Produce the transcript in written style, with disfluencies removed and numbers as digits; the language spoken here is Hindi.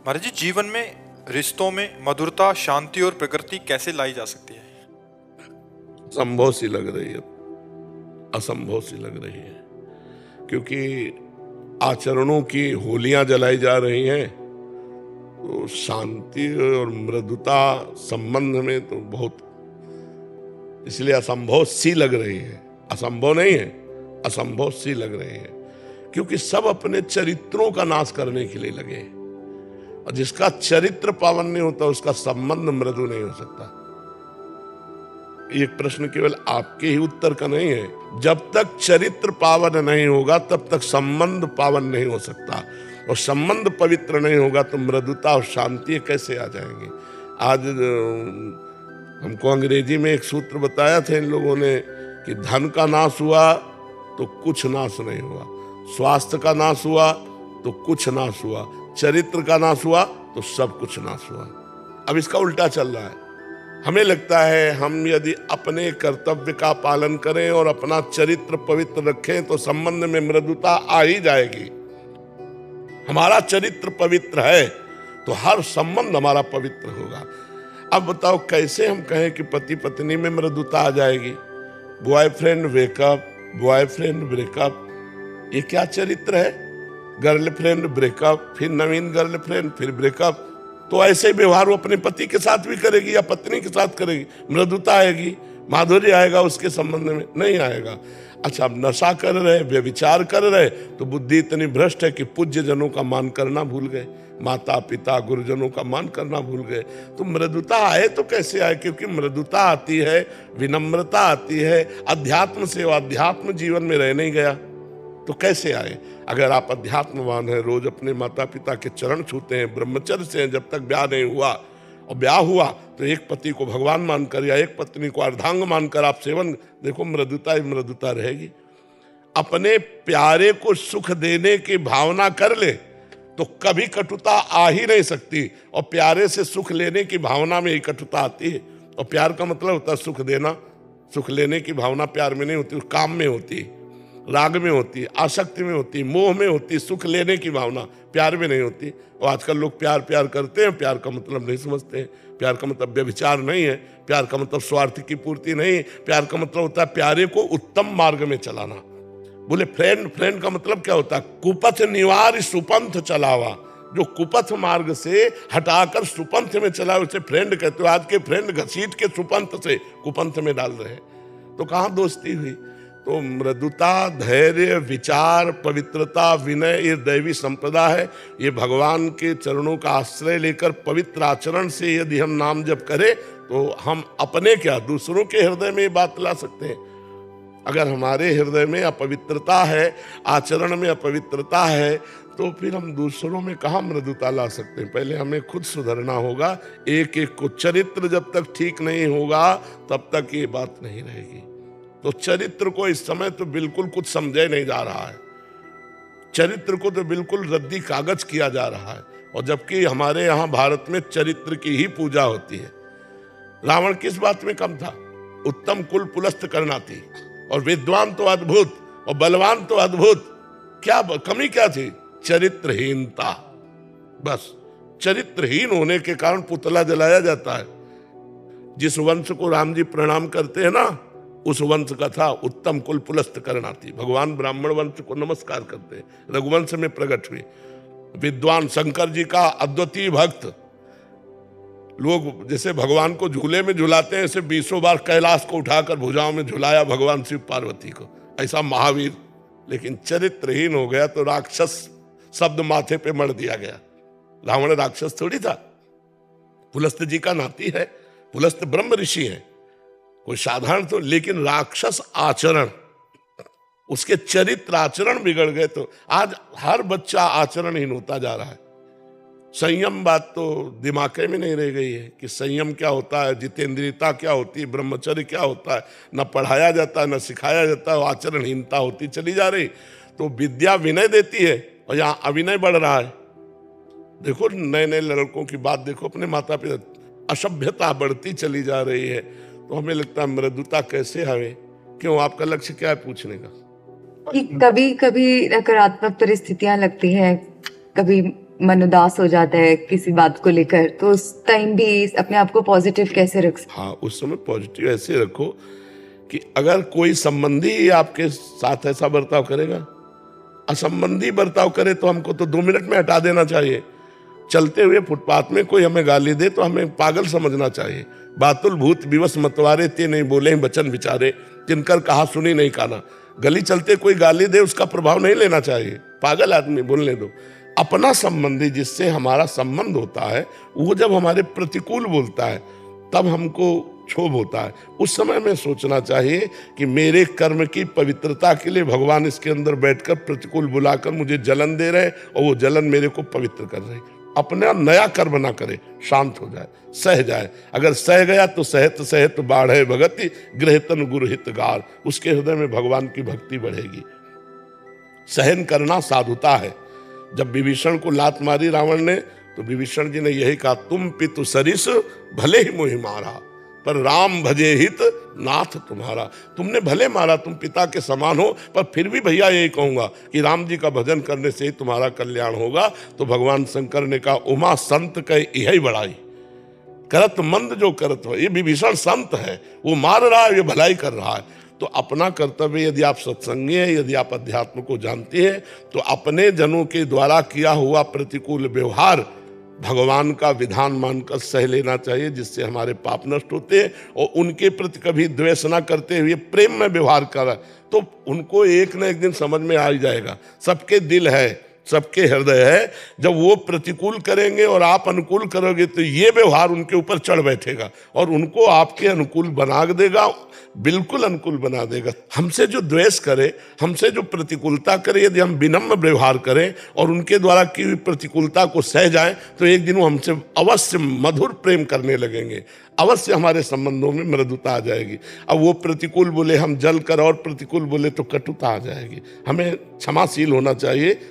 महाराज जी, जीवन में रिश्तों में मधुरता, शांति और प्रकृति कैसे लाई जा सकती है? संभव सी लग रही है, असंभव सी लग रही है, क्योंकि आचरणों की होलियां जलाई जा रही हैं, तो शांति और मृदुता संबंध में तो बहुत, इसलिए असंभव सी लग रही है। असंभव नहीं है, असंभव सी लग रही है, क्योंकि सब अपने चरित्रों का नाश करने के लिए लगे हैं, और जिसका चरित्र पावन नहीं होता उसका संबंध मृदु नहीं हो सकता। ये प्रश्न केवल आपके ही उत्तर का नहीं है। जब तक चरित्र पावन नहीं होगा तब तक संबंध पावन नहीं हो सकता, और संबंध पवित्र नहीं होगा तो मृदुता और शांति कैसे आ जाएंगे। आज हमको अंग्रेजी में एक सूत्र बताया था इन लोगों ने कि धन का नाश हुआ तो कुछ नाश नहीं हुआ, स्वास्थ्य का नाश हुआ तो कुछ नाश हुआ, चरित्र का नाश हुआ तो सब कुछ नाश हुआ। अब इसका उल्टा चल रहा है। हमें लगता है हम यदि अपने कर्तव्य का पालन करें और अपना चरित्र पवित्र रखें तो संबंध में मृदुता आ ही जाएगी। हमारा चरित्र पवित्र है तो हर संबंध हमारा पवित्र होगा। अब बताओ कैसे हम कहें कि पति पत्नी में मृदुता आ जाएगी? बॉयफ्रेंड वेकअप, बॉयफ्रेंड ब्रेकअप, ये क्या चरित्र है? गर्लफ्रेंड ब्रेकअप, फिर नवीन गर्लफ्रेंड, फिर ब्रेकअप। तो ऐसे व्यवहार वो अपने पति के साथ भी करेगी या पत्नी के साथ करेगी, मृदुता आएगी, माधुर्य आएगा उसके संबंध में? नहीं आएगा। अच्छा, अब नशा कर रहे, व्यभिचार कर रहे तो बुद्धि इतनी भ्रष्ट है कि पूज्य जनों का मान करना भूल गए, माता पिता गुरुजनों का मान करना भूल गए। तो मृदुता आए तो कैसे आए? क्योंकि मृदुता आती है, विनम्रता आती है अध्यात्म से। अध्यात्म जीवन में रह नहीं गया तो कैसे आए? अगर आप अध्यात्मवान हैं, रोज अपने माता पिता के चरण छूते हैं, ब्रह्मचर्य से हैं, जब तक ब्याह नहीं हुआ, और ब्याह हुआ तो एक पति को भगवान मानकर या एक पत्नी को अर्धांग मानकर आप सेवन, देखो मृदुता ही मृदुता रहेगी। अपने प्यारे को सुख देने की भावना कर ले तो कभी कटुता आ ही नहीं सकती, और प्यारे से सुख लेने की भावना में ही कटुता आती है। और प्यार का मतलब होता है सुख देना। सुख लेने की भावना प्यार में नहीं होती, काम में होती है, राग में होती है, आसक्ति में होती है, मोह में होती है। सुख लेने की भावना प्यार में नहीं होती। और आजकल लोग प्यार प्यार करते हैं, प्यार का मतलब नहीं समझते हैं। प्यार का मतलब व्यभिचार नहीं है, प्यार का मतलब स्वार्थ की पूर्ति नहीं, प्यार का मतलब होता है प्यारे को उत्तम मार्ग में चलाना। बोले फ्रेंड, फ्रेंड का मतलब क्या होता है? कुपथ निवार सुपंथ चलावा। जो कुपथ मार्ग से हटाकर सुपंथ में चला उसे फ्रेंड कहते हो। आज के फ्रेंड घसीट के सुपंथ से कुपंथ में डाल रहे हैं, तो कहाँ दोस्ती हुई? तो मृदुता, धैर्य, विचार, पवित्रता, विनय, ये दैवी संपदा है। ये भगवान के चरणों का आश्रय लेकर पवित्र आचरण से यदि हम नाम जप करें तो हम अपने क्या दूसरों के हृदय में ये बात ला सकते हैं। अगर हमारे हृदय में अपवित्रता है, आचरण में अपवित्रता है, तो फिर हम दूसरों में कहाँ मृदुता ला सकते हैं? पहले हमें खुद सुधरना होगा। एक एक को चरित्र जब तक ठीक नहीं होगा तब तक ये बात नहीं रहेगी। तो चरित्र को इस समय तो बिल्कुल कुछ समझे नहीं जा रहा है। चरित्र को तो बिल्कुल रद्दी कागज किया जा रहा है, और जबकि हमारे यहाँ भारत में चरित्र की ही पूजा होती है। रावण किस बात में कम था? उत्तम कुल पुलस्त करना थी, और विद्वान तो अद्भुत और बलवान तो अद्भुत। क्या कमी क्या थी? चरित्रहीनता। बस चरित्रहीन होने के कारण पुतला जलाया जाता है। जिस वंश को राम जी प्रणाम करते हैं ना, उस वंश का था उत्तम कुल पुलस्त करना थी। भगवान ब्राह्मण वंश को नमस्कार करते हैं, रघुवंश में प्रकट हुए। विद्वान शंकर जी का अद्वितीय भक्त। लोग जैसे भगवान को झूले में झुलाते हैं, ऐसे 20 बार कैलाश को उठाकर भुजाओं में झुलाया भगवान शिव पार्वती को, ऐसा महावीर। लेकिन चरित्रहीन हो गया तो राक्षस शब्द माथे पे मढ़ दिया गया। रावण राक्षस थोड़ी था, पुलस्त जी का नाती है। पुलस्त ब्रह्म ऋषि है, कोई साधारण तो, लेकिन राक्षस आचरण, उसके चरित्र आचरण बिगड़ गए। तो आज हर बच्चा आचरणहीन होता जा रहा है। संयम बात तो दिमाग में नहीं रह गई है कि संयम क्या होता है, जितेंद्रियता क्या होती है, ब्रह्मचर्य क्या होता है। न पढ़ाया जाता है, न सिखाया जाता है, आचरणहीनता होती चली जा रही। तो विद्या विनय देती है और यहाँ अविनय बढ़ रहा है। देखो नए नए लड़कों की बात देखो, अपने माता पिता, असभ्यता बढ़ती चली जा रही है। तो हमें लगता है मृदुता कैसे आवे? क्यों, आपका लक्ष्य क्या है पूछने का? कि कभी कभी नकारात्मक परिस्थितियां लगती हैं, कभी मन उदास हो जाता है किसी बात को लेकर, तो उस टाइम भी अपने आप को पॉजिटिव कैसे रख सकते? हाँ, उस समय पॉजिटिव ऐसे रखो कि अगर कोई संबंधी आपके साथ ऐसा बर्ताव करेगा, असंबंधी बर्ताव करे, तो हमको तो 2 मिनट में हटा देना चाहिए। चलते हुए फुटपाथ में कोई हमें गाली दे तो हमें पागल समझना चाहिए। बातुल भूत विवश मतवारे ते नहीं बोले वचन विचारे, जिनकर कहा सुनी नहीं काना। गली चलते कोई गाली दे उसका प्रभाव नहीं लेना चाहिए, पागल आदमी बोलने दो। अपना संबंधी जिससे हमारा संबंध होता है, वो जब हमारे प्रतिकूल बोलता है तब हमको क्षोभ होता है। उस समय में सोचना चाहिए कि मेरे कर्म की पवित्रता के लिए भगवान इसके अंदर बैठकर प्रतिकूल बुलाकर मुझे जलन दे रहे और वो जलन मेरे को पवित्र कर रही। अपना नया कर्म ना करे, शांत हो जाए, सह जाए। अगर सह गया तो सहत सहत बाढ़े भगति, गृहतन गुरु हितगार। उसके हृदय में भगवान की भक्ति बढ़ेगी। सहन करना साधुता है। जब विभीषण को लात मारी रावण ने, तो विभीषण जी ने यही कहा, तुम पितु सरिस भले ही मोहि मारा, पर राम भजे हित नाथ तुम्हारा। तुमने भले मारा, तुम पिता के समान हो, पर फिर भी भैया यही कहूंगा कि राम जी का भजन करने से ही तुम्हारा कल्याण होगा। तो भगवान शंकर ने कहा, उमा संत कह यही बढ़ाई, करत मंद जो करत हो। ये विभीषण संत है, वो मार रहा है, ये भलाई कर रहा है। तो अपना कर्तव्य, यदि आप सत्संगी हैं, यदि आप अध्यात्म को जानते हैं, तो अपने जनों के द्वारा किया हुआ प्रतिकूल व्यवहार भगवान का विधान मानकर सह लेना चाहिए, जिससे हमारे पाप नष्ट होते हैं। और उनके प्रति कभी द्वेष न करते हुए प्रेम में व्यवहार करा, तो उनको एक न एक दिन समझ में आ ही जाएगा। सबके दिल है, सबके हृदय है। जब वो प्रतिकूल करेंगे और आप अनुकूल करोगे, तो ये व्यवहार उनके ऊपर चढ़ बैठेगा और उनको आपके अनुकूल बना देगा, बिल्कुल अनुकूल बना देगा। हमसे जो द्वेष करे, हमसे जो प्रतिकूलता करे, यदि हम विनम्र व्यवहार करें और उनके द्वारा की हुई प्रतिकूलता को सह जाएं, तो एक दिन वो हमसे अवश्य मधुर प्रेम करने लगेंगे। अवश्य हमारे संबंधों में मृदुता आ जाएगी। अब वो प्रतिकूल बोले हम जल कर, और प्रतिकूल बोले तो कटुता आ जाएगी। हमें क्षमाशील होना चाहिए।